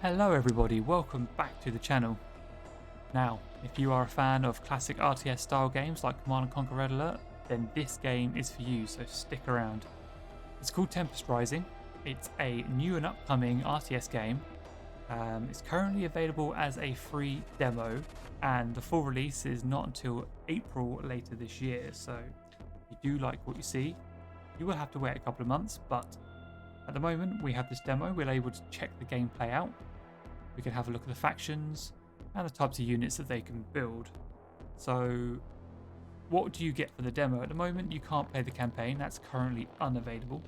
Hello everybody, welcome back to the channel. Now, if you are a fan of classic RTS style games like Command & Conquer Red Alert, then this game is for you, so stick around. It's called Tempest Rising. It's a new and upcoming RTS game. It's currently available as a free demo, and the full release is not until April later this year, so if you do like what you see, you will have to wait a couple of months, but at the moment we have this demo. We're able to check the gameplay out. We can have a look at the factions and the types of units that they can build. So what do you get for the demo? At the moment you can't play the campaign, that's currently unavailable.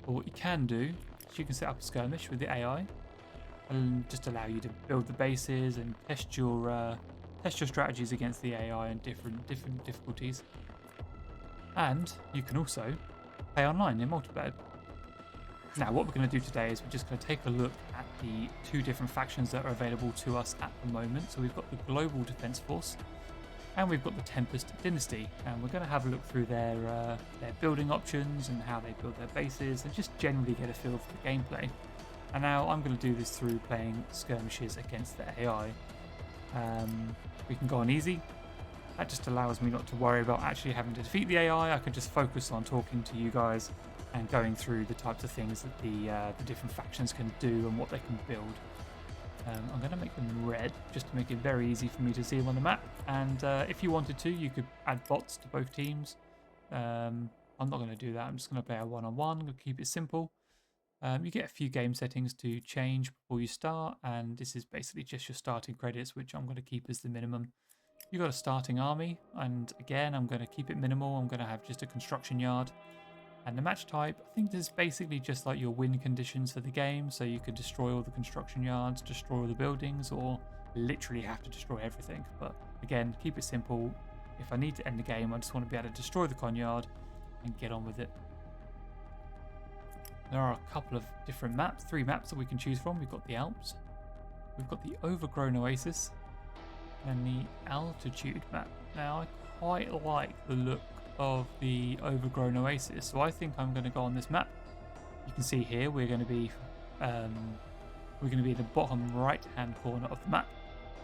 But what you can do is you can set up a skirmish with the AI and just allow you to build the bases and test your strategies against the AI and different difficulties. And you can also play online in multiplayer. Now what we're going to do today is we're just going to take a look at the two different factions that are available to us at the moment. So we've got the Global Defense Force and we've got the Tempest Dynasty, and we're going to have a look through their building options and how they build their bases and just generally get a feel for the gameplay. And now I'm going to do this through playing skirmishes against the AI. We can go on easy. That just allows me not to worry about actually having to defeat the AI. I can just focus on talking to you guys and going through the types of things that the different factions can do and what they can build. I'm going to make them red just to make it very easy for me to see them on the map. And if you wanted to, you could add bots to both teams. I'm not going to do that. I'm just going to play a one-on-one. I'm going to keep it simple. You get a few game settings to change before you start, and this is basically just your starting credits, which I'm going to keep as the minimum. You've got a starting army, and again, I'm going to keep it minimal. I'm going to have just a construction yard. And the match type, I think this is basically just like your win conditions for the game, so you could destroy all the construction yards, destroy all the buildings, or literally have to destroy everything. But again, keep it simple. If I need to end the game, I just want to be able to destroy the con yard and get on with it. There are a couple of different maps, 3 maps that we can choose from. We've got the Alps, we've got the Overgrown Oasis, and the Altitude map. Now, I quite like the look of the Overgrown Oasis, so I think I'm going to go on this map. You can see here we're going to be in the bottom right hand corner of the map,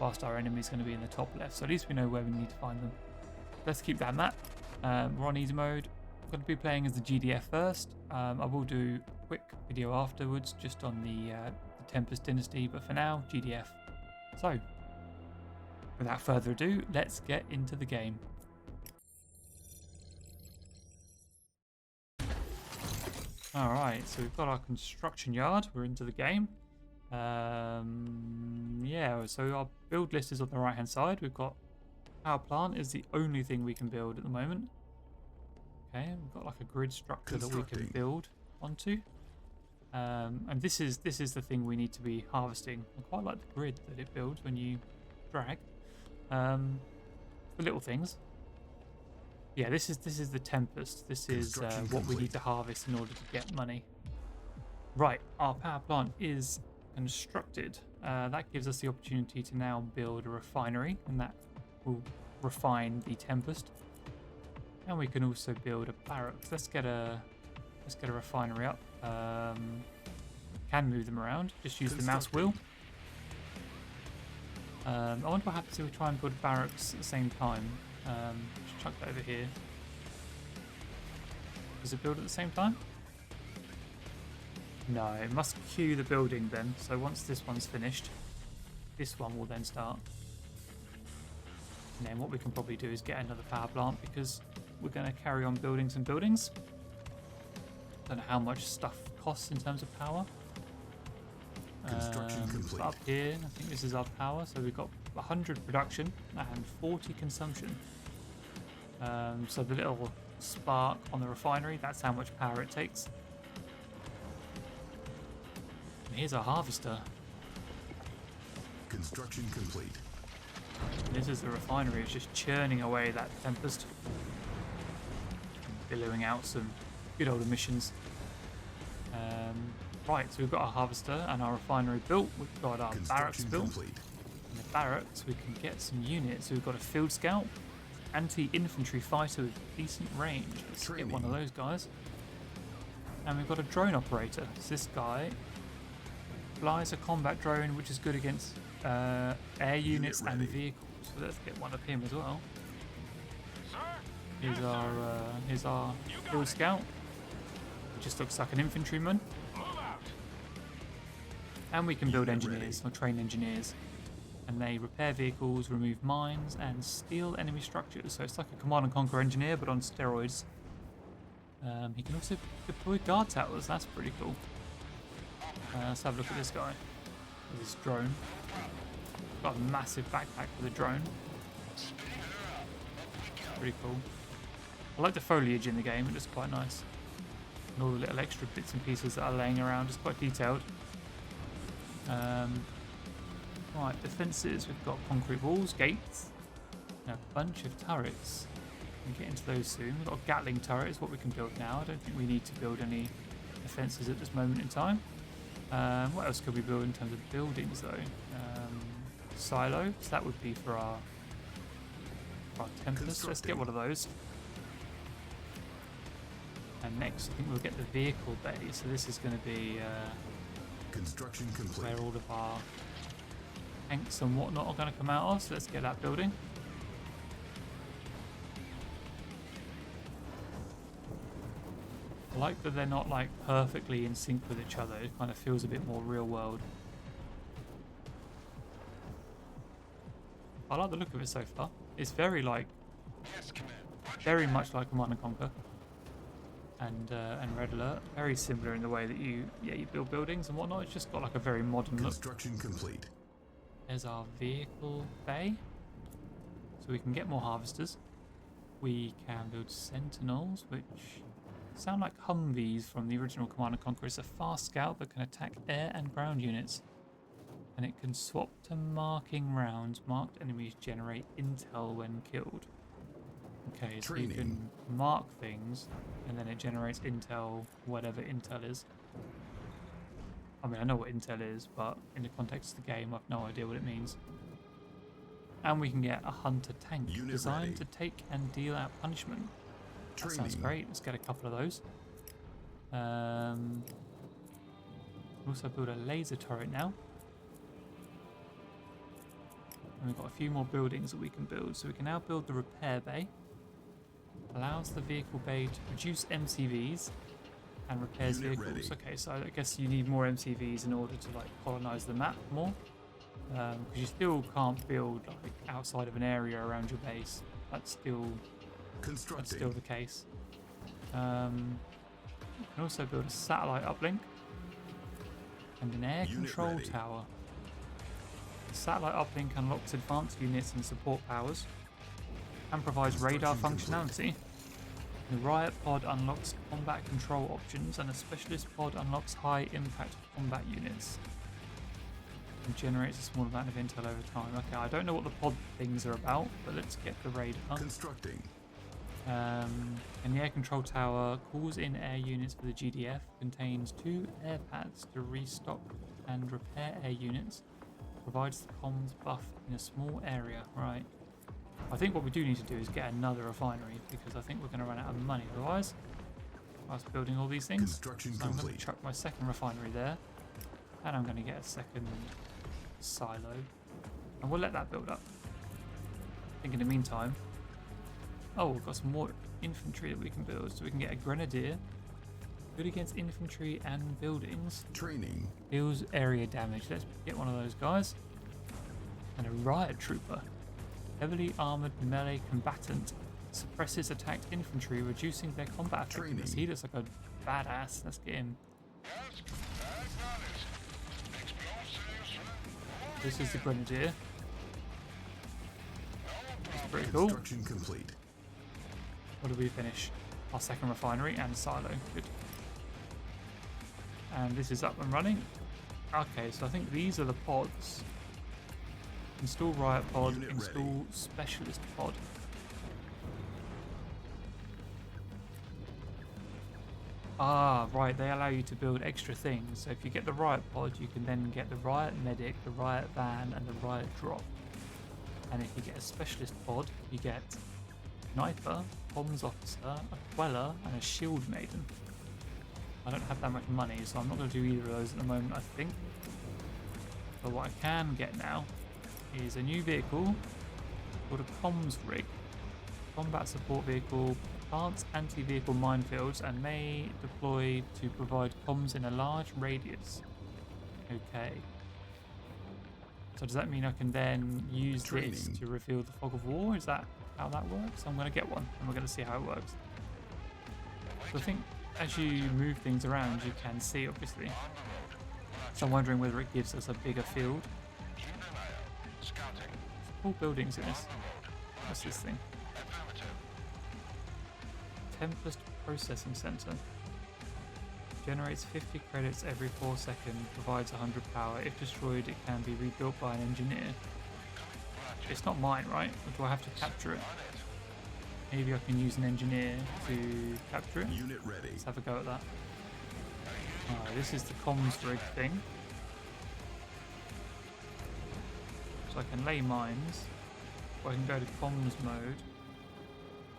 whilst our enemy's going to be in the top left, so at least we know where we need to find them. Let's keep that map. We're on easy mode. I'm going to be playing as the GDF first. I will do a quick video afterwards just on the Tempest Dynasty, but for now GDF. So without further ado, let's get into the game. Alright, so we've got our construction yard, we're into the game. Yeah, so our build list is on the right hand side. We've got power plant is the only thing we can build at the moment. Okay, we've got like a grid structure that we can build onto. And this is the thing we need to be harvesting. I quite like the grid that it builds when you drag. The little things. Yeah, this is the Tempest. This is what we need to harvest in order to get money. Right, our power plant is constructed. That gives us the opportunity to now build a refinery, and that will refine the Tempest. And we can also build a barracks. Let's get a refinery up. Can move them around. Just use the mouse wheel. I wonder what happens if we try and build barracks at the same time. Just chuck that over here. Does it build at the same time? No, it must queue the building then. So once this one's finished, this one will then start. And then what we can probably do is get another power plant, because we're going to carry on building some buildings. Don't know how much stuff costs in terms of power. Construction complete. Up here, I think this is our power. So we've got 100 production and 40 consumption. So the little spark on the refinery, that's how much power it takes. And here's our harvester. Construction complete. This is the refinery. It's just churning away that Tempest, billowing out some good old emissions. Right, so we've got our harvester and our refinery built. We've got our barracks built. Complete. In the barracks, we can get some units. So we've got a field scout, anti-infantry fighter with decent range. Let's get one of those guys. And we've got a drone operator. So this guy flies a combat drone, which is good against air units and vehicles. So let's get one of him as well. Here's our field scout. It just looks like an infantryman. And we can build engineers or train engineers. And they repair vehicles, remove mines, and steal enemy structures. So it's like a Command and Conquer engineer, but on steroids. He can also deploy guard towers. That's pretty cool. Let's have a look at this guy. This drone. Got a massive backpack with a drone. Pretty cool. I like the foliage in the game. It looks quite nice. And all the little extra bits and pieces that are laying around. It's quite detailed. Right, defences. We've got concrete walls, gates, and a bunch of turrets. We'll get into those soon. We've got a Gatling turret is what we can build now. I don't think we need to build any defences at this moment in time. What else could we build in terms of buildings though? Silo, so that would be for our Tempest. Let's get one of those. And next I think we'll get the vehicle bay. So this is going to be construction complete. Where all of our tanks and whatnot are going to come out of. So let's get that building. I like that they're not like perfectly in sync with each other. It kind of feels a bit more real world. I like the look of it so far. It's very like, very much like Command and Conquer and Red Alert. Very similar in the way that you build buildings and whatnot. It's just got like a very modern look. Construction complete. There's our vehicle bay, so we can get more harvesters. We can build sentinels, which sound like Humvees from the original Command and Conquer. It's a fast scout that can attack air and ground units. And it can swap to marking rounds. Marked enemies generate intel when killed. Okay, so you can mark things, and then it generates intel, whatever intel is. I mean, I know what intel is, but in the context of the game, I've no idea what it means. And we can get a hunter tank designed to take and deal out punishment. That sounds great. Let's get a couple of those. Also build a laser turret now. And we've got a few more buildings that we can build. So we can now build the repair bay. Allows the vehicle bay to produce MCVs and repairs vehicles. Okay, so I guess you need more MCVs in order to like colonize the map more. Because you still can't build like outside of an area around your base. That's still the case. You can also build a satellite uplink and an air control tower. The satellite uplink unlocks advanced units and support powers and provides radar functionality. The riot pod unlocks combat control options, and a specialist pod unlocks high impact combat units and generates a small amount of intel over time. Okay, I don't know what the pod things are about, but let's get the radar. Constructing. And the air control tower calls in air units for the GDF, contains 2 air pads to restock and repair air units, provides the comms buff in a small area. Right. I think what we do need to do is get another refinery, because I think we're going to run out of money otherwise. Whilst building all these things. Construction so I'm going to chuck my second refinery there, and I'm going to get a second silo, and we'll let that build up. I think in the meantime, oh, we've got some more infantry that we can build, so we can get a grenadier, good against infantry and buildings. Training. Deals area damage. Let's get one of those guys. And a riot trooper. Heavily armoured melee combatant. Suppresses attacked infantry, reducing their combat effectiveness. He looks like a badass. Let's get him. This is the grenadier. That's pretty cool. Construction complete. What did we finish? Our second refinery and silo. Good. And this is up and running. Okay, so I think these are the pods. Install riot pod, install specialist pod. Ah, right, they allow you to build extra things. So if you get the riot pod, you can then get the riot medic, the riot van, and the riot drop. And if you get a specialist pod, you get sniper, comms officer, a queller, and a shield maiden. I don't have that much money, so I'm not going to do either of those at the moment, I think. But what I can get now is a new vehicle called a comms rig. Combat support vehicle, plants anti-vehicle minefields and may deploy to provide comms in a large radius. Okay. So does that mean I can then use this to reveal the fog of war? Is that how that works? I'm going to get one and we're going to see how it works. So I think as you move things around you can see, obviously. So I'm wondering whether it gives us a bigger field. There's cool buildings in this. What's this thing? Tempest Processing Center. Generates 50 credits every 4 seconds, provides 100 power. If destroyed, it can be rebuilt by an engineer. It's not mine, right? Or do I have to capture it? Maybe I can use an engineer to capture it. Unit ready. Let's have a go at that. This is the comms rig thing. So I can lay mines, or I can go to comms mode,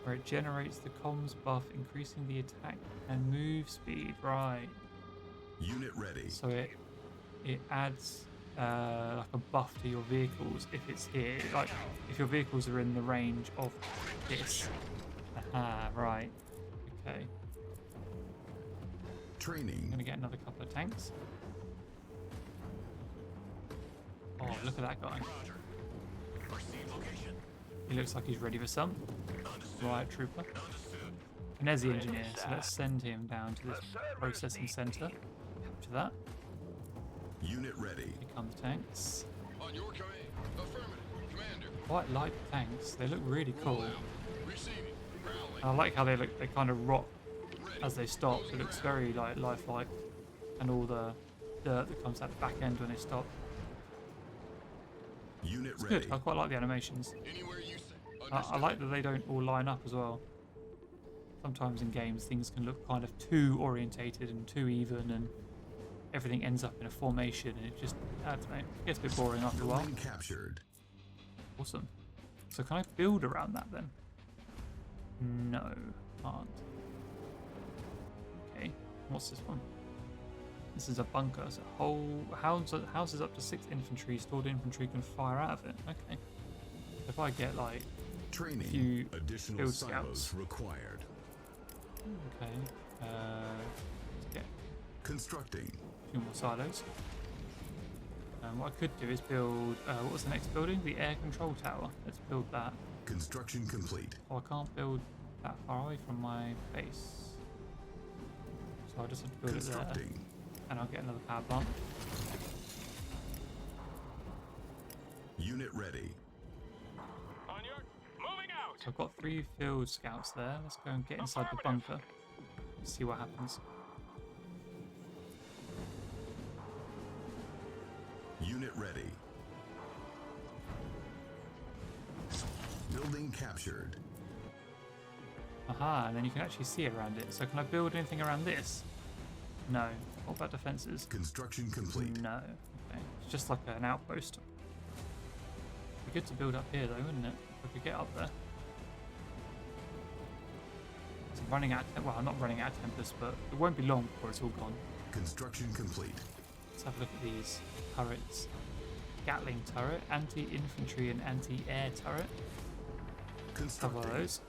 where it generates the comms buff, increasing the attack and move speed. Right. Unit ready. So it adds like a buff to your vehicles if it's here. Like if your vehicles are in the range of this. Aha, right. Okay. Training. I'm gonna get another couple of tanks. Oh, look at that guy. He looks like he's ready for some. Riot trooper. And there's the engineer, so let's send him down to this processing center. Capture that. Unit ready. Here come the tanks. On your command. Affirmative, Commander. Quite like the tanks. They look really cool. Receiving. Rally. I like how they look. They kind of rot as they stop. It looks very like lifelike, and all the dirt that comes out the back end when they stop. Unit It's ready. good. I quite like the animations. Anywhere you say. I like that they don't all line up as well. Sometimes in games things can look kind of too orientated and too even, and everything ends up in a formation, and it just adds, mate. It gets a bit boring after a while. Building captured. Awesome. So can I build around that then? No, can't. Okay, what's this one? This is a bunker. So houses up to 6 infantry. Stored infantry can fire out of it. Okay. If I get like Training. few Additional field silos scouts. required. Okay. Let's get Constructing. a few more silos. What I could do is build. What was the next building? The air control tower. Let's build that. Construction complete. Oh, I can't build that far away from my base. So I'll just have to build it there. Constructing. And I'll get another power plant. Unit ready. On your. Moving out. So I've got 3 field scouts there. Let's go and get inside the bunker. See what happens. Unit ready. Building captured. Aha, and then you can actually see around it. So can I build anything around this? No. What about defenses? Construction complete. No. Okay. It's just like an outpost. Be good to build up here though, wouldn't it? If I could get up there. So I'm running out of, well, I'm not running out of Tempest, but it won't be long before it's all gone. Construction complete. Let's have a look at these turrets. Gatling turret, anti-infantry and anti-air turret. Let's have one of Constructing. those.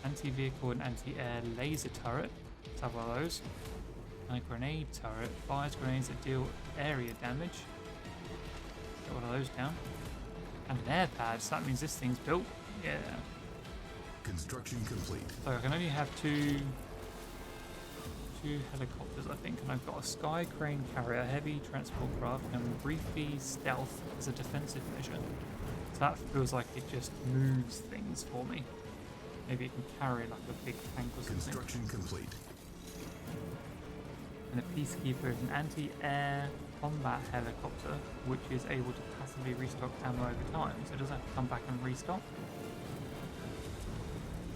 Anti-vehicle and anti-air laser turret. Let's have one of those. And a grenade turret. Fires grenades that deal area damage. Get one of those down. And an air pad, so that means this thing's built. Yeah. Construction complete. So I can only have two helicopters, I think, and I've got a sky crane carrier, heavy transport craft, and briefly stealth as a defensive measure. So that feels like it just moves things for me. Maybe it can carry like a big tank or something. Construction complete. And the Peacekeeper is an anti-air combat helicopter, which is able to passively restock ammo over time, so it doesn't have to come back and restock.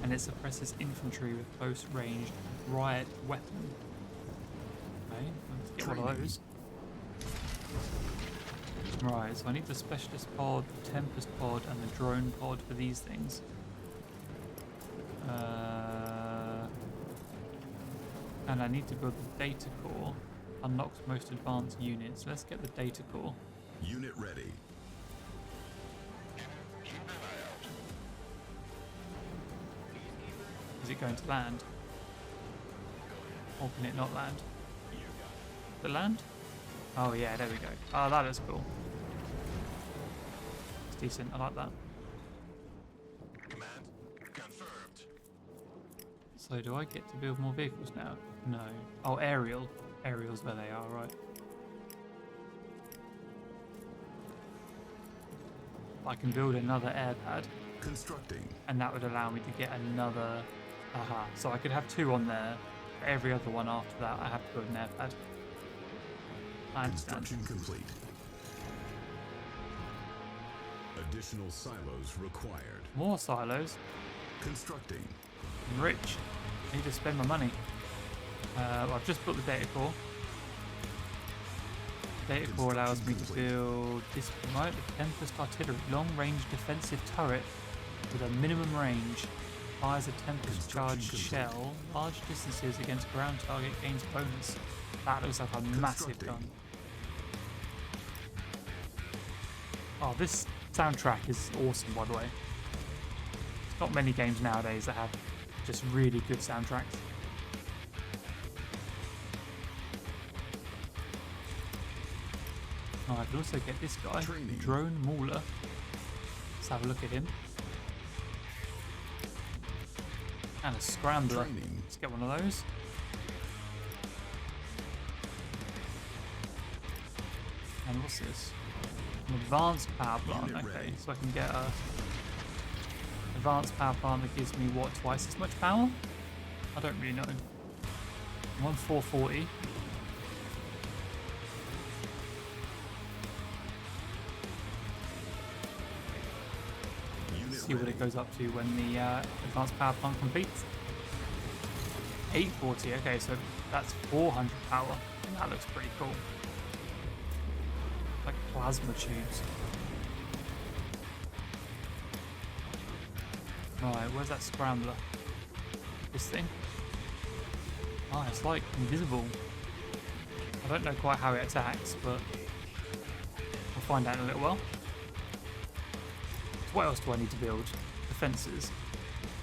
And it suppresses infantry with close range riot weapon. Okay, let's get one of those. Right, so I need the specialist pod, the Tempest pod, and the drone pod for these things. And I need to build the data core. Unlocks most advanced units. Let's get the data core. Unit ready. Is it going to land? Or can it not land? The land? Oh yeah, there we go. Oh, that is cool. It's decent. I like that. Command confirmed. So do I get to build more vehicles now? No. Oh, aerial. Aerial's where they are, right. I can build another air pad, Constructing. and that would allow me to get another... Aha. So I could have 2 on there. For every other one after that, I have to build an air pad. I understand. Construction complete. Additional silos required. More silos. Constructing. I'm rich. I need to spend my money. Well, I've just built the data core. Data core allows me to build this one, right? The Tempest Artillery, long-range defensive turret with a minimum range. Fires a Tempest charged shell. Large distances against ground target gains bonus. That looks like a massive gun. Oh, this soundtrack is awesome, by the way. There's not many games nowadays that have just really good soundtracks. Oh, I can also get this guy, Training. Drone Mauler. Let's have a look at him. And a Scrambler. Training. Let's get one of those. And what's this? An advanced power plant. Unit Okay, ready. so I can get a advanced power plant that gives me what, twice as much power? I don't really know. I'm on 440. Unit See what ready. it goes up to when the advanced power plant completes. 840. Okay, so that's 400 power. That looks pretty cool. Like plasma tubes. Right, where's that Scrambler? This thing? Oh, it's like invisible. I don't know quite how it attacks, but we'll find out in a little while. So what else do I need to build? Defences.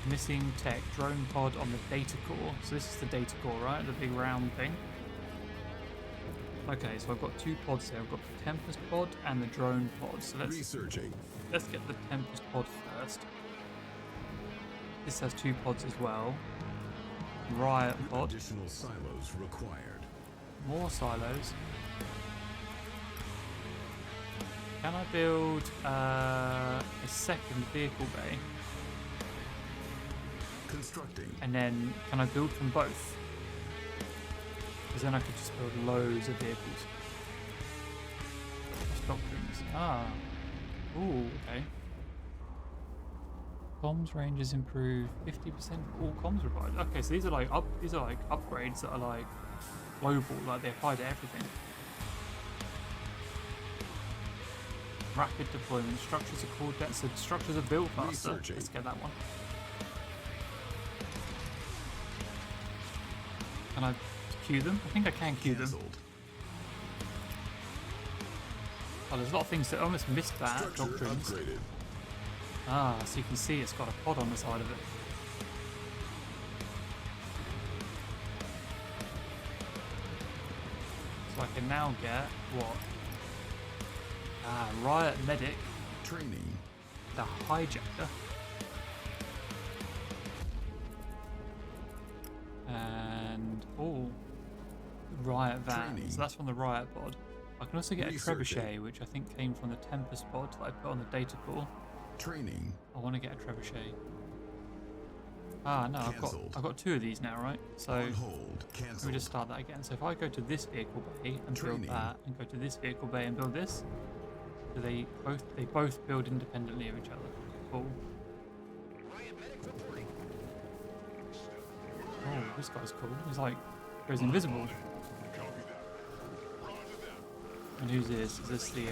Missing tech. Drone pod on the data core. So this is the data core, right? The big round thing. Okay, so I've got 2 pods here. I've got the Tempest pod and the drone pod. So Researching. let's get the Tempest pod first. This has 2 pods as well. Riot pod. Additional silos required. More silos. Can I build a second vehicle bay? Constructing. And then can I build from both? Because then I could just build loads of vehicles. Doctrines. Ah. Ooh, okay. Comms range is improved 50% for all comms providers. Okay, so these are like upgrades that are like global, like they apply to everything. Rapid deployment. Structures are called that, so structures are built faster. Researching. Let's get that one. Can I queue them? I think I can queue them. Cancelled. Oh, there's a lot of things that I almost missed that. Structure Doctrines. upgraded. Ah, so you can see it's got a pod on the side of it. So I can now get what? Ah, Riot Medic, Training. the hijacker. And Riot Van. Training. So that's from the Riot pod. I can also get a Researching. Trebuchet, which I think came from the Tempest pod that I put on the data core. Training. I want to get a Trebuchet. Ah, no, Cancelled. I've got 2 of these now, right? So On hold. let me Cancelled. just start that again. So if I go to this vehicle bay and build Training. that, and go to this vehicle bay and build this, so they both build independently of each other. Cool. Oh, this guy's cool. He's like goes invisible. And who's this? Is this the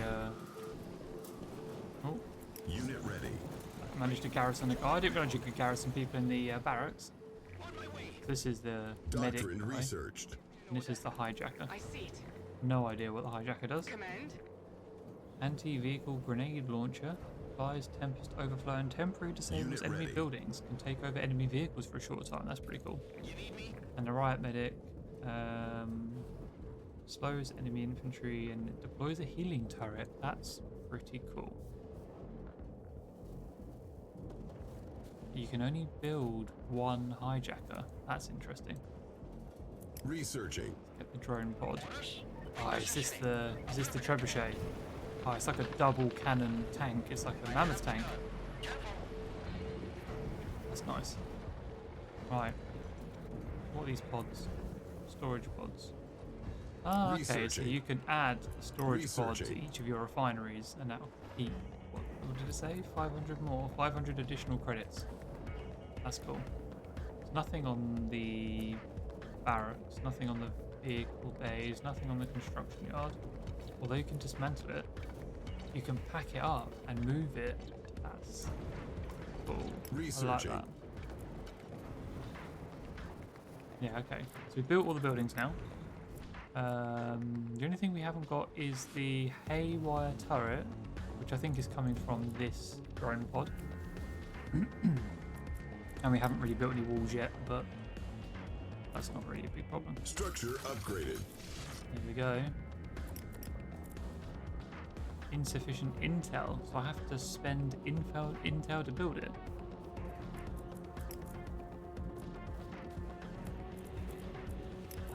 oh, Unit ready. I managed to garrison a guy. I didn't realize you could garrison people in the barracks. This is the medic Doctrine guy, researched. and this is the hijacker. I see it. No idea what the hijacker does. Command. Anti-vehicle grenade launcher. Applies Tempest overflow and temporary disables Unit enemy ready. buildings. Can take over enemy vehicles for a short time. That's pretty cool. You need me? And the riot medic slows enemy infantry and deploys a healing turret. That's pretty cool. You can only build one hijacker. That's interesting. Researching. Get the drone pod. Oh, is this the trebuchet? Oh, it's like a double cannon tank. It's like a mammoth tank. That's nice. Right. What are these pods? Storage pods. Ah, okay. So Researching. you can add a storage pod to Researching. each of your refineries, and that'll keep. What did it say? 500 more. 500 additional credits. That's cool. There's nothing on the barracks. Nothing on the vehicle bays. Nothing on the construction yard. Although you can dismantle it, you can pack it up and move it. That's cool. I like Researching. that. Yeah, okay. So we built all the buildings now. The only thing we haven't got is the haywire turret, which I think is coming from this drone pod. And we haven't really built any walls yet, but that's not really a big problem. Structure upgraded. There we go. Insufficient intel, so I have to spend intel to build it.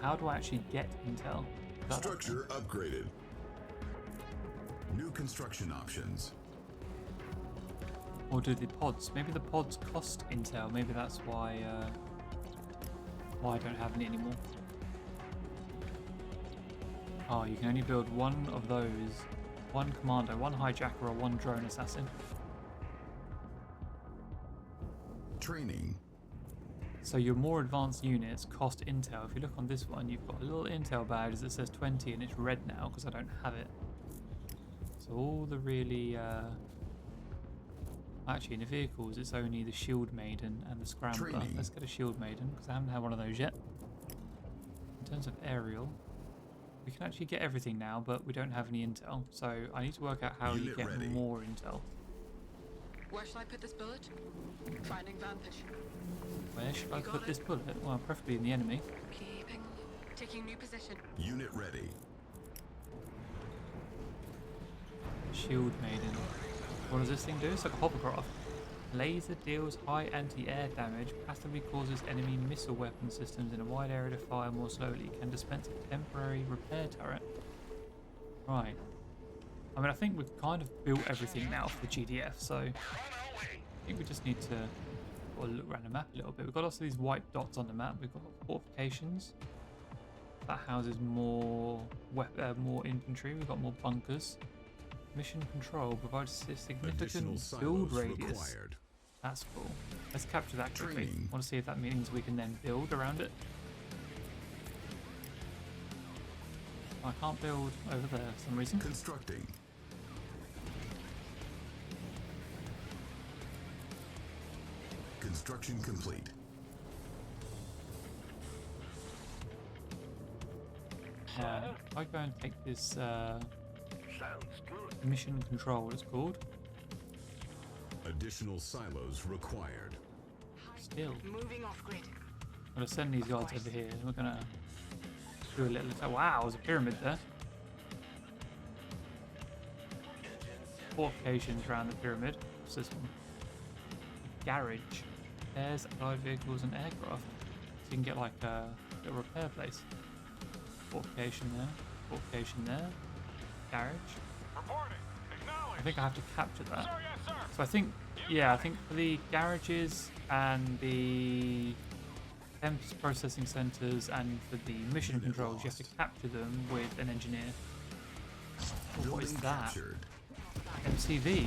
How do I actually get intel? Structure upgraded. New construction options. Or do the pods? Maybe the pods cost intel. Maybe that's why I don't have any anymore. Oh, you can only build one of those. One commando, one hijacker, or one drone assassin. Training. So your more advanced units cost intel. If you look on this one, you've got a little intel badge that says 20 and it's red now because I don't have it. So all the really... Actually, in the vehicles, it's only the Shield Maiden and the Scrambler. Training. Let's get a Shield Maiden because I haven't had one of those yet. In terms of aerial, we can actually get everything now, but we don't have any intel. So I need to work out how you Unit get ready. more intel. Where shall I put this bullet? Finding vantage. Where should I You got put it? this bullet? Well, preferably in the enemy. Keeping low. Taking new position. Unit ready. Shield Maiden. What does this thing do? It's like a hovercraft. Laser deals high anti-air damage, passively causes enemy missile weapon systems in a wide area to fire more slowly, can dispense a temporary repair turret. Right. I mean, I think we've kind of built everything now for the GDF, so I think we just need to look around the map a little bit. We've got lots of these white dots on the map. We've got fortifications. That houses more more infantry. We've got more bunkers. Mission control provides a Additional significant build silos radius. required. That's cool. Let's capture that quickly. Training. Want to see if that means we can then build around it. I can't build over there for some reason. Constructing. Construction complete. I go and take this Sounds good. mission control, it's called. Additional silos required. Still. Moving off grid. I'm going to send these guards over here. We're going to do a little attack. Wow, there's a pyramid there. Fortifications around the pyramid. What's this one? Garage. Repairs, allied vehicles and aircraft. So you can get like a little repair place. Fortification there. Fortification there. Garage. Reporting. I Acknowledge. think I have to capture that. Sir, yes, sir. So I think, yeah, I think for the garages and the Tempest processing centers and for the mission Unit controls, you have to lost. capture them with an engineer. Oh, what is Building that? captured. MCV.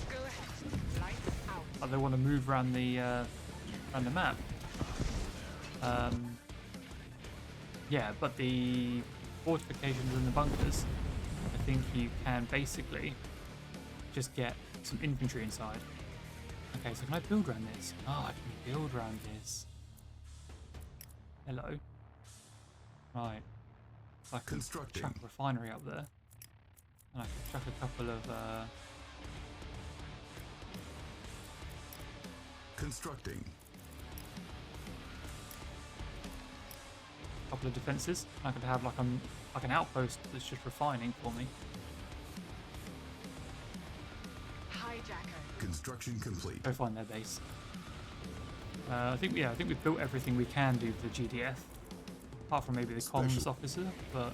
Go ahead. Lights out. Oh, they want to move around the map. Yeah, but the fortifications and the bunkers, I think you can basically just get some infantry inside. Okay, so can I build around this? Oh, I can build around this. Hello. Right. So I can Constructing. chuck a refinery up there. And I can chuck a couple of Constructing. defenses. I could have like an outpost that's just refining for me. Hijacker. Construction complete. Go find their base. I think we've built everything we can do for the GDF, apart from maybe the comms officer. But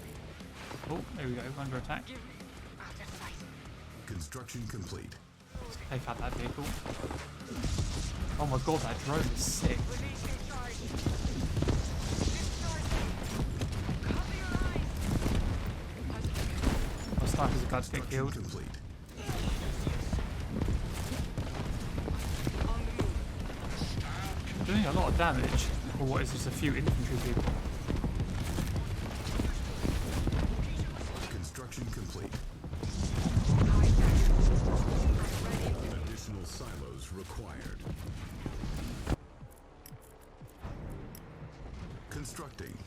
oh, there we go, under attack. Give me out of sight. Construction complete. Let's take out that vehicle. Oh my god, that drone is sick. Releasing charge. Distorting. Cover your eyes. Our snipers are about to get killed. Complete. On the move. Doing a lot of damage for what is just a few infantry people. Construction complete. Additional silos required. Constructing.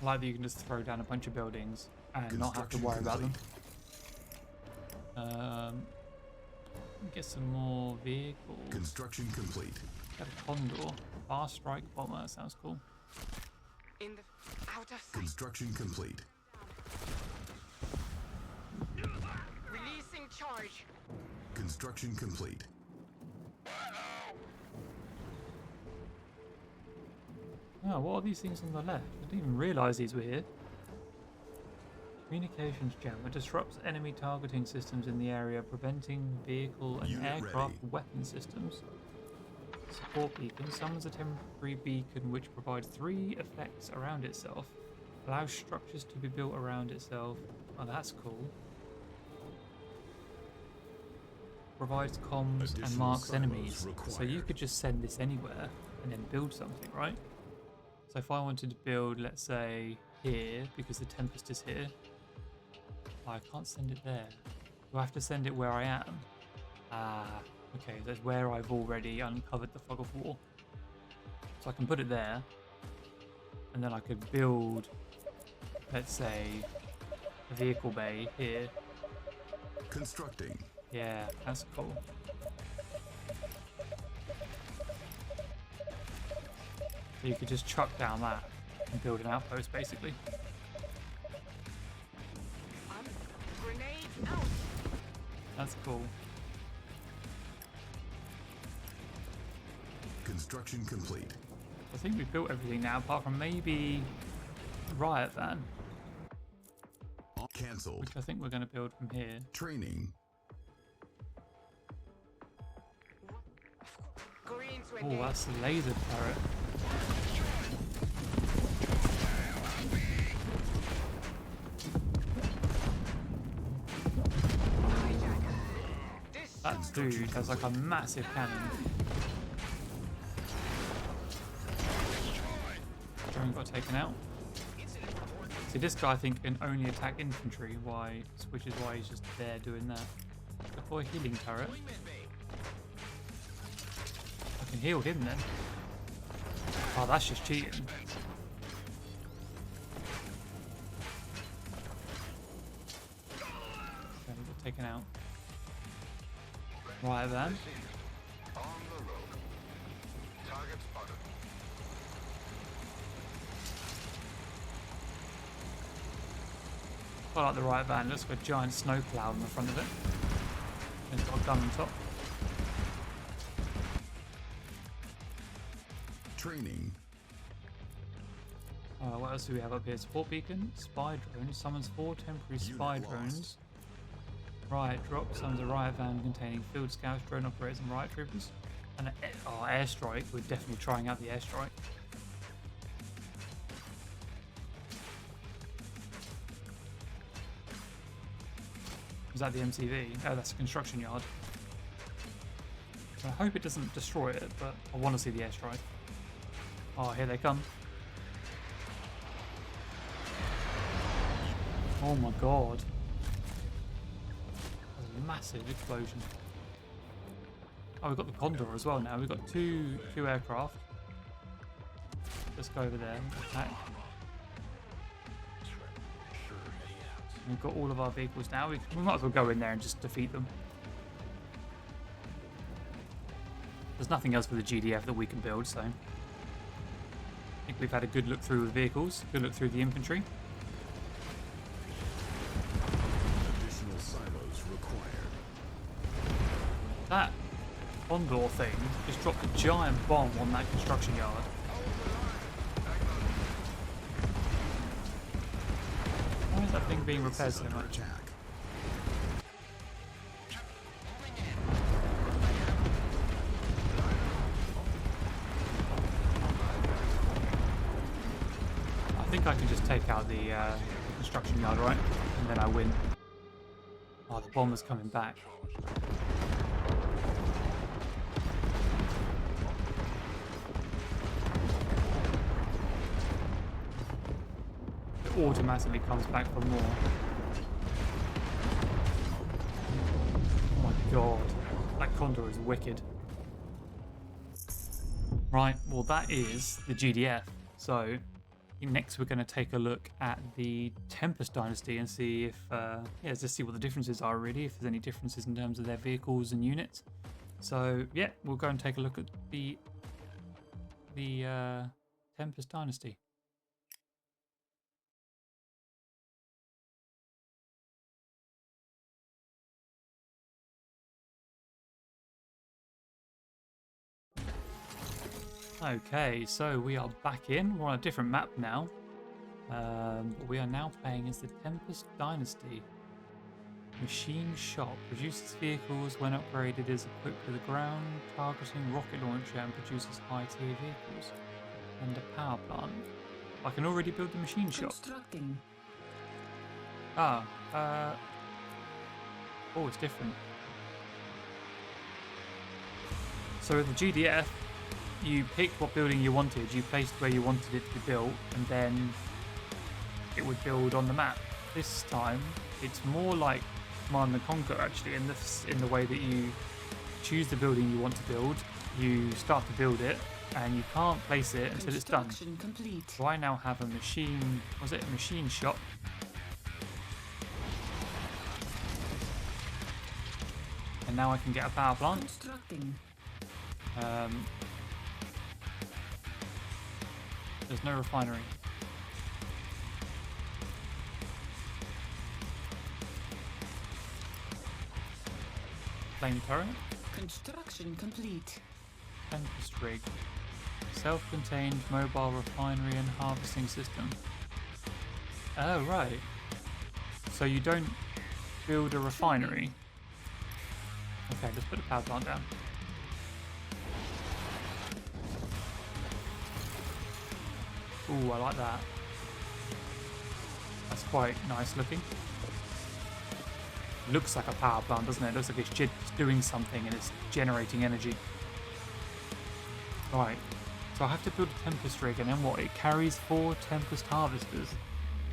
I like that you can just throw down a bunch of buildings and not have to worry about them. Get some more vehicles. Construction complete. Get a Condor. Fast strike bomber, that sounds cool. In the out of sight. Construction complete. Releasing charge. Construction complete. Oh, what are these things on the left? I didn't even realise these were here. Communications jammer disrupts enemy targeting systems in the area, preventing vehicle and Unit aircraft ready. weapon systems. Support beacon summons a temporary beacon which provides 3 effects around itself. Allows structures to be built around itself. Oh, that's cool. Provides comms and Additional marks silos enemies. So you required. could just send this anywhere and then build something, right? So if I wanted to build, let's say, here, because the Tempest is here, I can't send it there. Do I have to send it where I am? Ah, okay, that's where I've already uncovered the fog of war. So I can put it there, and then I could build, let's say, a vehicle bay here. Constructing. Yeah, that's cool. So you could just chuck down that and build an outpost, basically. Grenade out. That's cool. Construction complete. I think we've built everything now, apart from maybe riot van, Cancelled. which I think we're going to build from here. Training. Green to Oh, engage. that's the laser turret. Hijacker. This That dude has like a massive cannon. Drone got taken out. See, this guy I think can only attack infantry, which is why he's just there doing that. Deploy healing turret. I can heal him then. Oh, that's just cheating. Okay, he got taken out. Right then. On the road. Target spotted. I like the right van. Looks like a giant snow cloud on the front of it. And it's got a gun on top. Training. What else do we have up here? Support beacon, spy drone, summons 4 temporary spy Unit drones. lost. Riot drop, summons a riot van containing field scouts, drone operators, and riot troopers. And airstrike. We're definitely trying out the airstrike. Is that the MCV? Oh, that's a construction yard. I hope it doesn't destroy it, but I want to see the airstrike. Oh, here they come. Oh my god. That's a massive explosion. Oh, we've got the Condor as well now. We've got two aircraft. Let's go over there and attack. We've got all of our vehicles now. We might as well go in there and just defeat them. There's nothing else for the GDF that we can build, so I think we've had a good look through the vehicles, good look through the infantry. Additional silos required. That Condor thing just dropped a giant bomb on that construction yard. Why is that thing being repaired so Under much? attack. I think I can just take out the construction yard, right? And then I win. Oh, the bomber's coming back. It automatically comes back for more. Oh my god. That Condor is wicked. Right, well that is the GDF. So next we're going to take a look at the Tempest Dynasty and see if, yeah, just see what the differences are really, if there's any differences in terms of their vehicles and units. So yeah, we'll go and take a look at the Tempest Dynasty. Okay, so we are back in. We're on a different map now. But we are now playing as the Tempest Dynasty. Machine shop produces vehicles when upgraded, is equipped with a ground targeting rocket launcher and produces high tier vehicles. And a power plant. I can already build the machine shop. Constructing. Oh, it's different. So with the GDF, you picked what building you wanted, you placed where you wanted it to be built, and then it would build on the map. This time, it's more like Command and Conquer actually, in the way that you choose the building you want to build, you start to build it, and you can't place it until it's done. Complete. So I now have a machine, was it a machine shop? And now I can get a power plant. Constructing. There's no refinery. Flame turret. Construction complete. Tempest rig. Self-contained mobile refinery and harvesting system. Oh, right. So you don't build a refinery. Okay, let's put the power plant down. Ooh, I like that. That's quite nice looking. Looks like a power plant, doesn't it? Looks like it's just doing something and it's generating energy. Right, so I have to build a Tempest rig, and then what? It carries 4 Tempest harvesters.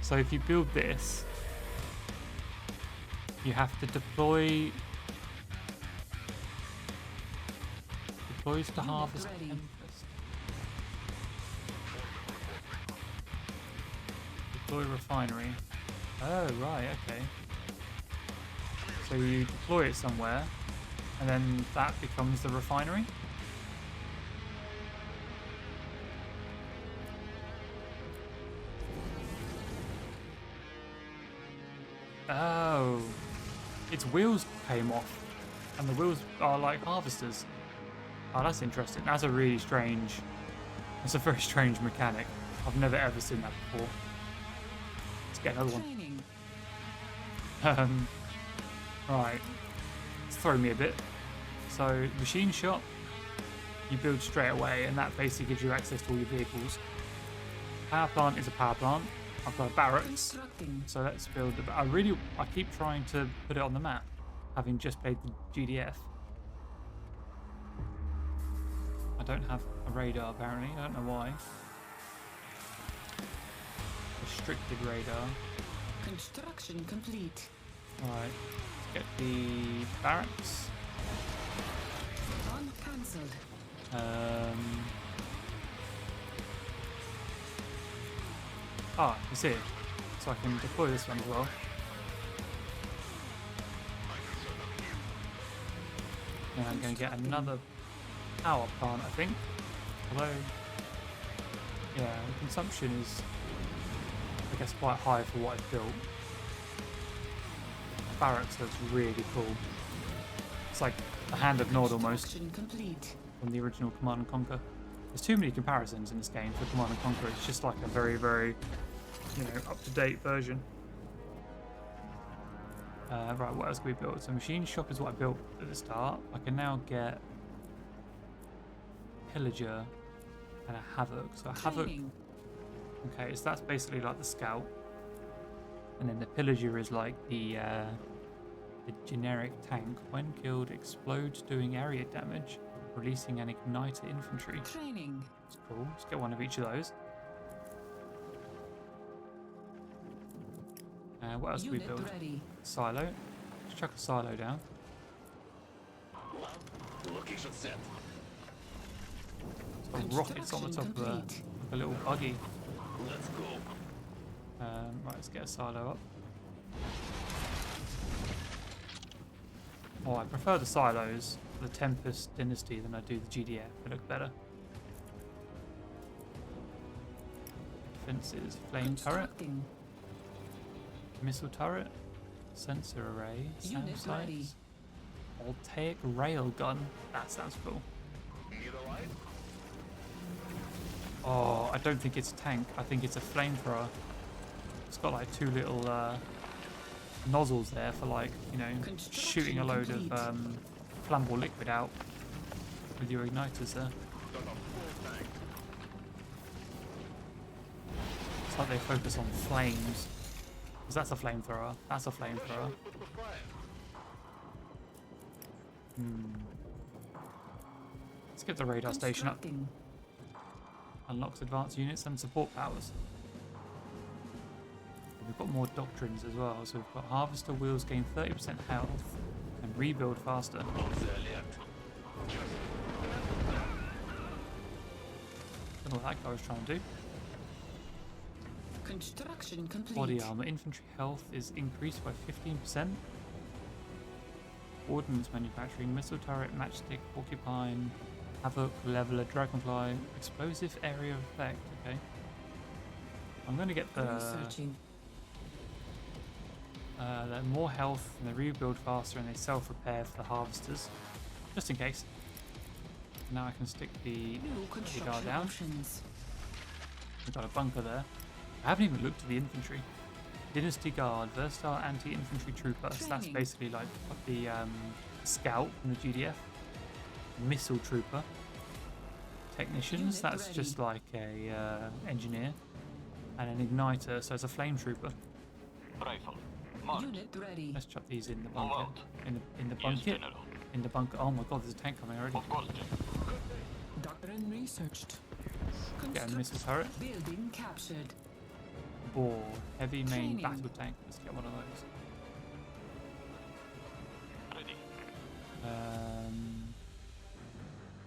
So if you build this, you have to deploy deploys to harvest ready. Tempest. Deploy refinery. Oh, right, okay. So you deploy it somewhere, and then that becomes the refinery. Oh, its wheels came off, and the wheels are like harvesters. Oh, that's interesting. That's a really strange, that's a very strange mechanic. I've never ever seen that before. Let's get another one. Training. Right, it's throwing me a bit. So, machine shop, you build straight away, and that basically gives you access to all your vehicles. Power plant is a power plant. I've got a barracks, Constructing. so let's build the. I keep trying to put it on the map, having just played the GDF. I don't have a radar apparently. I don't know why. Restricted radar. Construction complete. Right, let's get the barracks. On cancelled. Ah, it's here. So I can deploy this one as well. And I'm going to get another power plant, I think. Although, yeah, the consumption is, I guess, quite high for what I've built. Barracks looks really cool. It's like a Hand of Nod almost from the original Command and Conquer. There's too many comparisons in this game for Command and Conquer. It's just like a very, very, you know, up-to-date version. Right, what else can we build? So machine shop is what I built at the start. I can now get Pillager and a Havoc. So a Havoc. Okay, so that's basically like the scout, and then the Pillager is like the generic tank. When killed, explodes, doing area damage, releasing an igniter infantry. Training. That's cool. Let's get one of each of those. What else do we build? Ready. Silo. Let's chuck a silo down. Location set. It's got rockets on the top of a little buggy. Let's go. Right, let's get a silo up. Oh, I prefer the silos for the Tempest Dynasty than I do the GDF. They look better. Defenses, flame turret, missile turret, sensor array, sound Unit ready. sights, voltaic rail gun. That sounds cool. Oh, I don't think it's a tank. I think it's a flamethrower. It's got like two little nozzles there for, like, you know, shooting a load of flammable liquid out with your igniters there. It's like they focus on flames. Because that's a flamethrower. That's a flamethrower. Let's get the radar station up. Unlocks advanced units and support powers. We've got more doctrines as well. So we've got harvester wheels gain 30% health and rebuild faster. Don't know what that guy was trying to do. Construction complete. Body armor. Infantry health is increased by 15%. Ordnance manufacturing. Missile turret, matchstick, porcupine, havoc, leveler, dragonfly, explosive area of effect. Okay. I'm going to get the more health, and they rebuild faster, and they self-repair for the harvesters, just in case. Now I can stick the guard down. We've got a bunker there. I haven't even looked at the infantry. Dynasty Guard, versatile anti-infantry trooper. So that's basically like the scout from the GDF. Missile trooper. Technicians, that's just like a engineer. And an igniter, so it's a flame trooper. Rifle. Unit ready. Let's chuck these in the bunker. In the bunker. In the bunker. Oh my god, there's a tank coming already. Of course. Doctrine researched. Get a missile turret. Building captured. Bore. Heavy main Training. battle tank. Let's get one of those. Ready.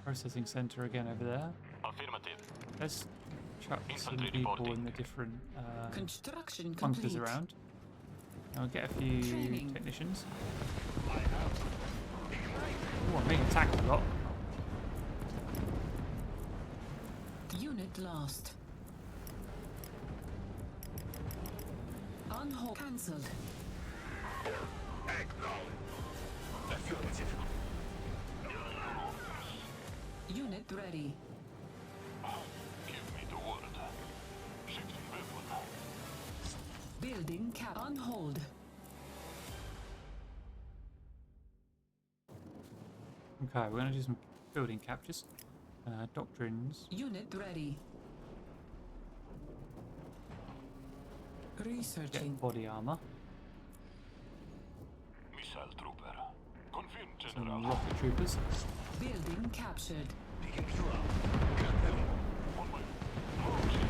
Processing center again over there. Affirmative. Let's chuck some Infantry people reporting. in the different Construction bunkers complete. around. And I'll get a few Training. technicians. Oh, I'm being attacked a lot. Unit lost. On hold. Cancelled. Affirmative. Unit ready. Give me the word. Shifting weapon. Building cap on hold. Okay, we're going to do some building captures. Doctrines. Unit ready. Get Researching. body armor. Missile trooper. Confirmed, Some General. rocket troopers. Building captured. Picking you up. Got them. On my approaching.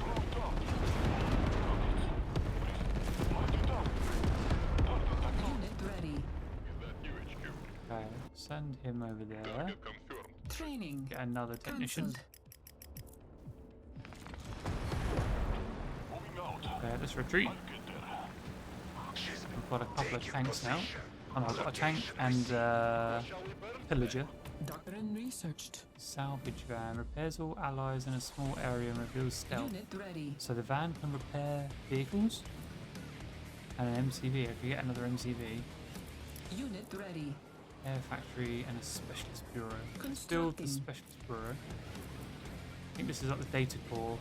Proved up. Rockets. Marching down. Target attack. Unit ready. Is that UHQ? Okay, send him over there. Target confirmed. Training. Get another technician. Cancelled. Moving out. Okay, let's retreat. I'll get there. We've got a couple of tanks now. Oh no, I've got a tank and pillager. Doctrine researched. Salvage van repairs all allies in a small area and reveals stealth. Unit ready. So the van can repair vehicles and an MCV. I could get another MCV. Unit ready. Air factory and a specialist bureau. Build the Constructing. specialist bureau. I think this is like the data core.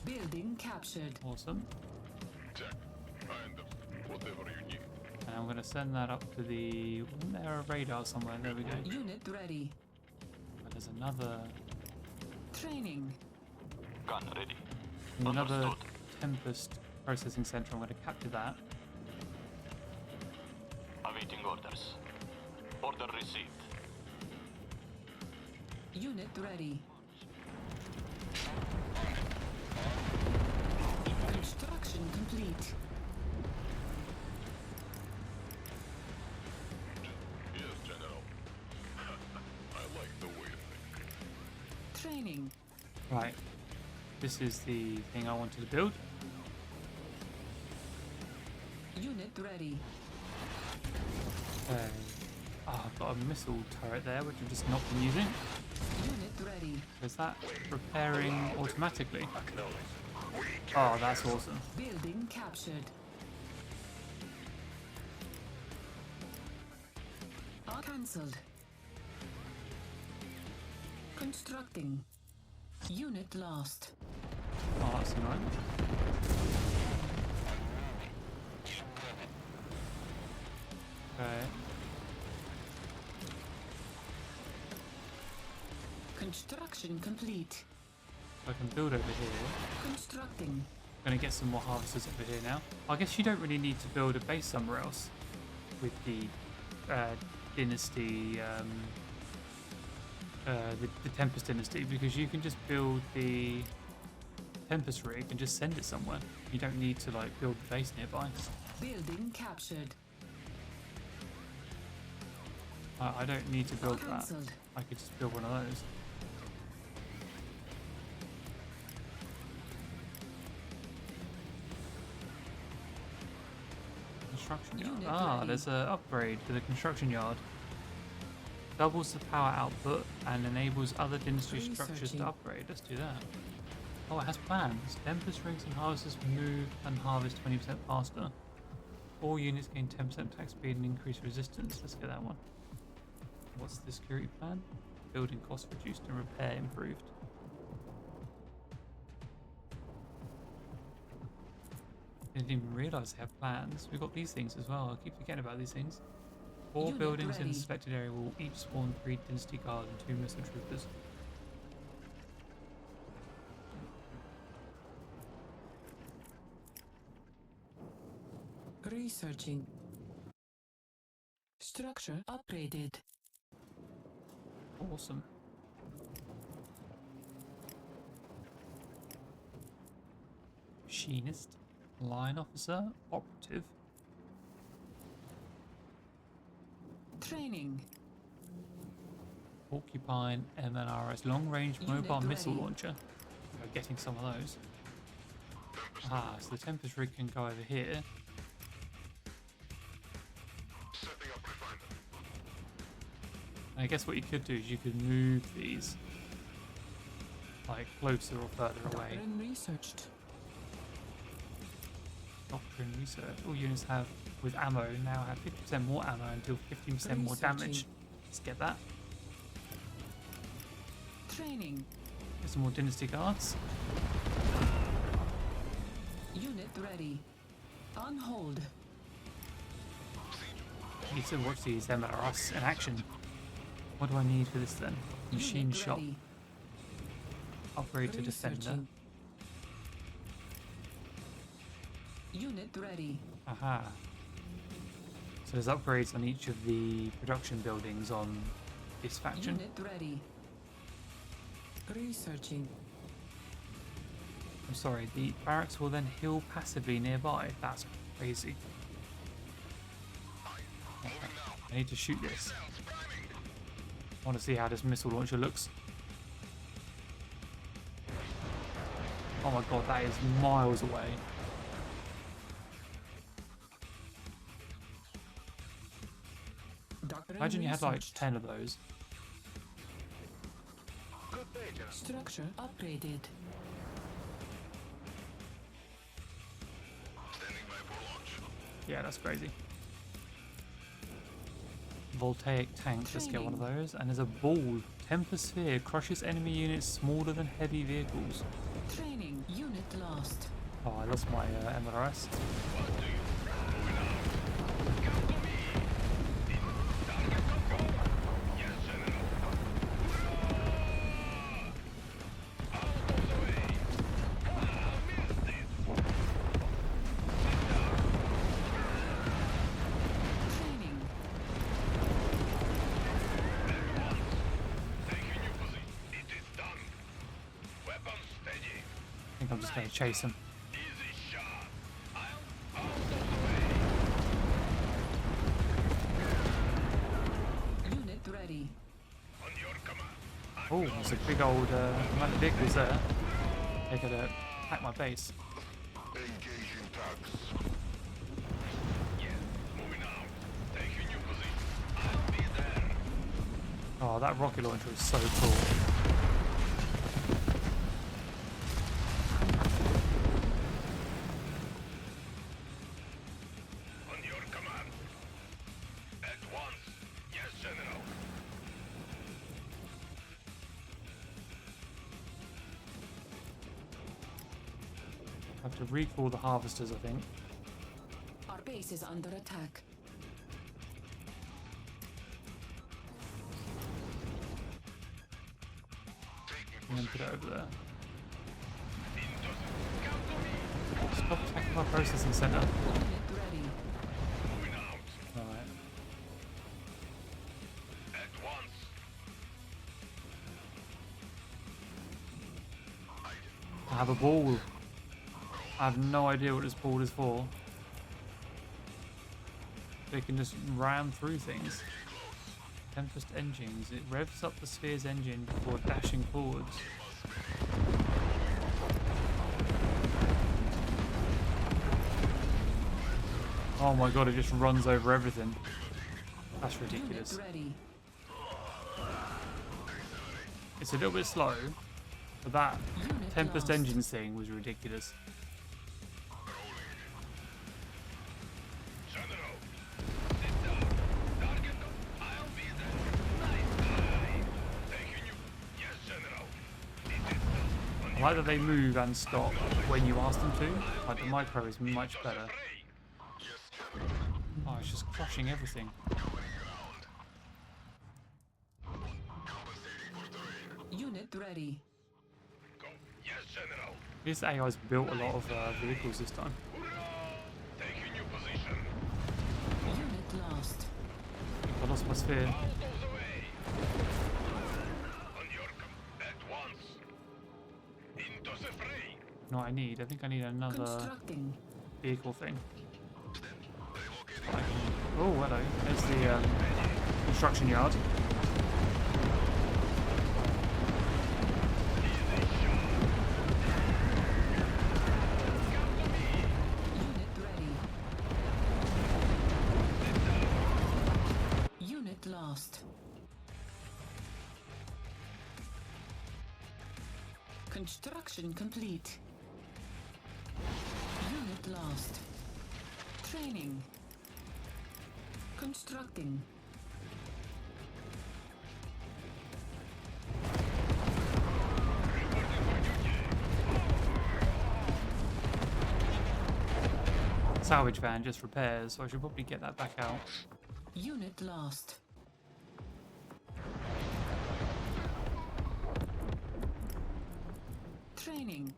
Building captured. Awesome. Check. Find them. Whatever you need. And I'm going to send that up to the... Wasn't there a radar somewhere? There we go. Unit ready. But there's another... Training. Gun ready. Another Understood. Tempest processing center. I'm going to capture that. Awaiting orders. Order received. Unit ready. Construction complete. Yes, General. I like the way you think. Training. Right. This is the thing I wanted to build. Unit ready. Okay. Oh, I've got a missile turret there, which I've just not been using. Unit ready. So is that repairing automatically? Oh, that's awesome. Building captured. All cancelled. Constructing. Unit lost. Oh, that's annoying. Okay. Construction complete. So I can build over here. Constructing. Gonna get some more harvesters over here now. I guess you don't really need to build a base somewhere else with the dynasty, the Tempest Dynasty, because you can just build the Tempest rig and just send it somewhere. You don't need to like build the base nearby. Building captured. I don't need to build that. Cancelled. I could just build one of those. Construction yard. Unit Ah, ready. there's an upgrade to the construction yard. Doubles the power output and enables other dynasty structures Researching. to upgrade. Let's do that. Oh, it has plans. Tempest rigs and harvesters move and harvest 20% faster. All units gain 10% attack speed and increase resistance. Let's get that one. What's the security plan? Building cost reduced and repair improved. I didn't even realise they have plans. We've got these things as well. I keep forgetting about these things. 4 Unit buildings in ready. the selected area will each spawn 3 dynasty guards and 2 missile troopers. Researching. Structure upgraded. Awesome. Machinist, line officer, operative. Training. Porcupine MNRS long range Unit mobile missile ready. launcher. We're getting some of those. Ah, so the Tempest rig can go over here. Setting up refiner. And I guess what you could do is you could move these like closer or further away. Doctrine researched. Doctrine research. All units have with ammo now have 50% more ammo and deal 15% more damage. Researching. Let's get that. Training. Get some more dynasty guards. Unit ready. On hold. I need to watch these MLRS in action. What do I need for this then? Machine Unit shop. ready. Upgrade to defender. Researching. Unit ready. Aha. So there's upgrades on each of the production buildings on this faction. Unit ready. Researching. I'm sorry, the barracks will then heal passively nearby. That's crazy. I need to shoot this. I want to see how this missile launcher looks. Oh my god, that is miles away. Imagine you had like researched. 10 of those. Good day, General. Structure upgraded. Standing by for launch. Yeah, that's crazy. Voltaic tank, let's get one of those. And there's a ball. Tempest Sphere crushes enemy units smaller than heavy vehicles. Training. Unit lost. Oh, I lost my MRS. What do you? Moving out. Come to me. Target control. Yes, General. Hurrah! Out of the way. I missed it. Sit down. Training. At once. Taking your position. It is done. Weapons steady. I think I'm just going to chase him. Easy shot. Out of the way. Unit ready. On your command. Oh, there's a big old amount of vehicles there. They're going to attack my base. Engaging tugs. Yes, moving out. Taking your position. I'll be there. Oh, that rocket launcher is so cool. On your command. At once. Yes, General. I have to recall the harvesters, I think. Our base is under attack. And then put it over there. Come to me. Stop attacking my processing center. Unit ready. Moving out. Alright. At once. I have a ball. I have no idea what this ball is for. They can just ram through things. Tempest engines. It revs up the sphere's engine before dashing forwards. Oh my god, it just runs over everything. That's ridiculous. Unit ready. It's a little bit slow, but that Unit Tempest lost. engines thing was ridiculous. General. Sit down. Target. I'll be there. Nice try. Taking you. Yes, General. It is done. I like that they move and stop when you ask them to. Like the micro is much better. Yes, General. Oh, it's just crushing everything. Unit ready. Go. Yes, General. This AI's built a lot of vehicles this time. Hurrah! Taking your position. Unit lost. I lost my sphere. Out of the way. On your at once. Into the fray. No, I think I need another Constructing. vehicle thing. Oh, hello. There's the construction yard. Unit ready. Unit lost. Construction complete. Unit lost. Training. Constructing. Salvage van just repairs, so I should probably get that back out. Unit lost. Training.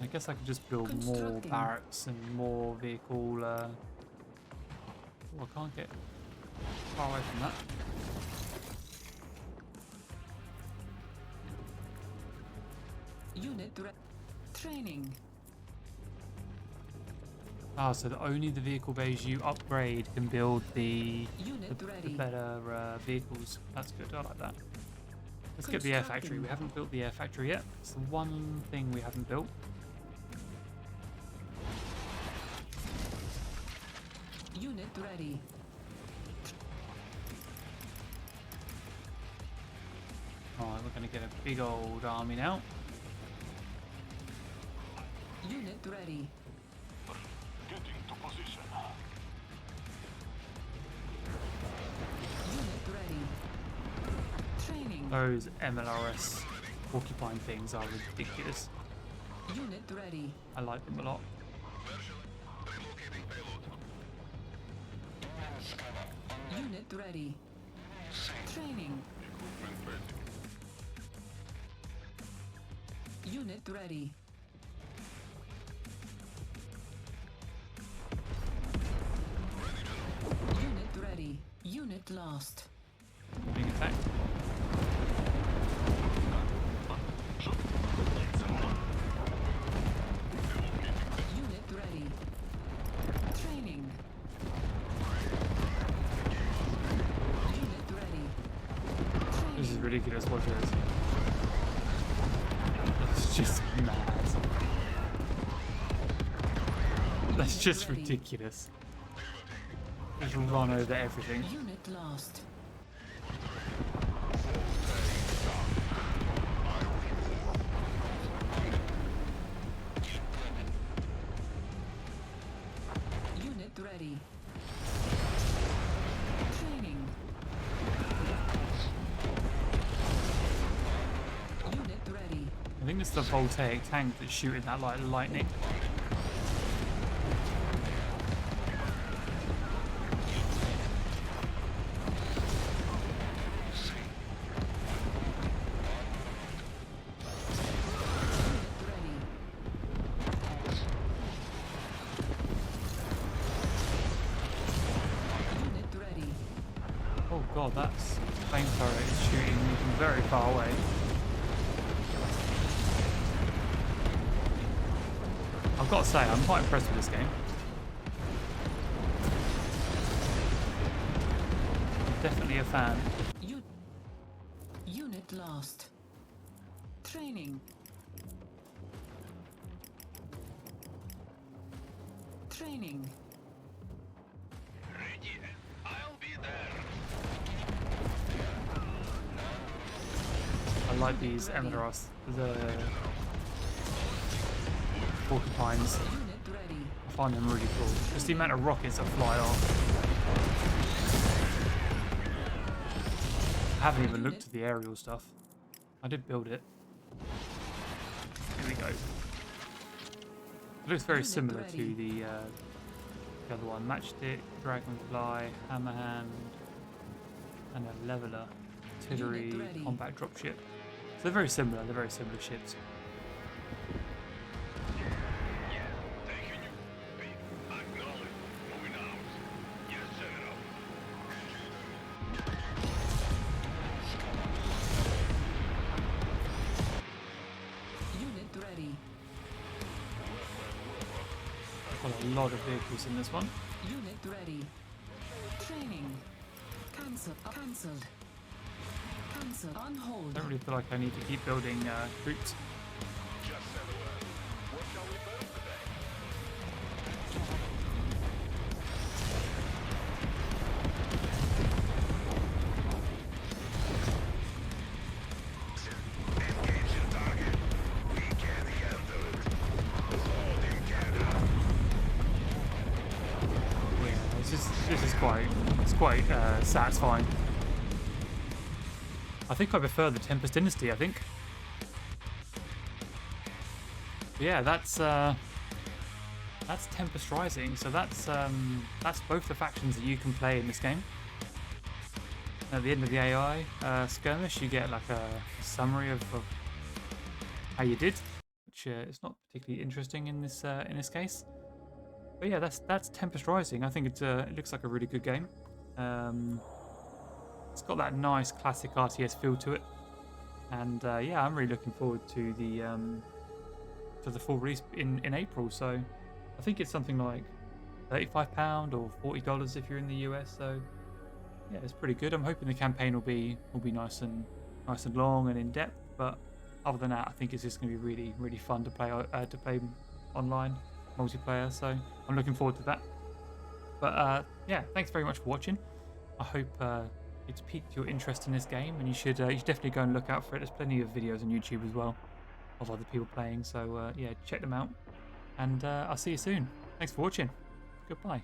I guess I could just build more Constructing. barracks and more vehicle. Oh, I can't get far away from that. Unit training. Ah, so only the vehicle bays you upgrade can build the Unit ready. better vehicles. That's good. I like that. Let's get the air factory. We haven't built the air factory yet. It's the one thing we haven't built. Unit ready. Alright, we're going to get a big old army now. Unit ready. Getting to position. Unit ready. Training. Those MLRS porcupine things are ridiculous. Unit ready. I like them a lot. Relocating payload. Unit ready. Training. Equipment ready. Unit ready. Unit ready. Unit lost. Being attacked. Unit ready. Training. Unit ready. This is Training. ridiculous. Watch this. It's just mad. That's just Ready. ridiculous. Just run over everything. Unit lost. Unit ready. Training. Unit ready. I think it's the voltaic tank that's shooting that like lightning. Unit ready. Unit ready. Oh god, that's flamethrower is shooting from very far away. I've got to say, I'm quite impressed with this game. I'm definitely a fan. Unit lost. Training. Training. Ready. I'll be there. I like these MLRS, the porcupines. Unit ready. I find them really cool. Just the amount of rockets that fly off. I haven't even looked at the aerial stuff. I did build it. Here we go. It looks very Unit similar to ready. the other one. Matchstick, Dragonfly, Hammerhand, and a Leveler, Artillery, Unit ready. Combat Dropship. So they're very similar. They're very similar ships. Yes, taking you. Acknowledge. Moving out. Yes, General. Unit ready. Got a lot of vehicles in this one. Unit ready. Training. Cancel. Cancelled. Cancel. On hold. I don't really feel like I need to keep building troops. Just said the word. What shall we build today? Engage your target. We can handle it. Hold him, Canada. Yeah, this is quite satisfying. I think I prefer the Tempest Dynasty. I think. But yeah, that's Tempest Rising. So that's both the factions that you can play in this game. At the end of the AI skirmish, you get like a summary of how you did, which is not particularly interesting in this case. But yeah, that's Tempest Rising. I think it looks like a really good game. It's got that nice classic RTS feel to it, and yeah, I'm really looking forward to the full release in April. So I think it's something like £35 or $40 if you're in the US. So yeah, it's pretty good. I'm hoping the campaign will be nice and long and in depth. But other than that, I think it's just going to be really fun to play online multiplayer. So I'm looking forward to that. But yeah, thanks very much for watching. I hope it's piqued your interest in this game, and you should definitely go and look out for it. There's plenty of videos on YouTube as well of other people playing, so yeah, check them out. And I'll see you soon. Thanks for watching. Goodbye.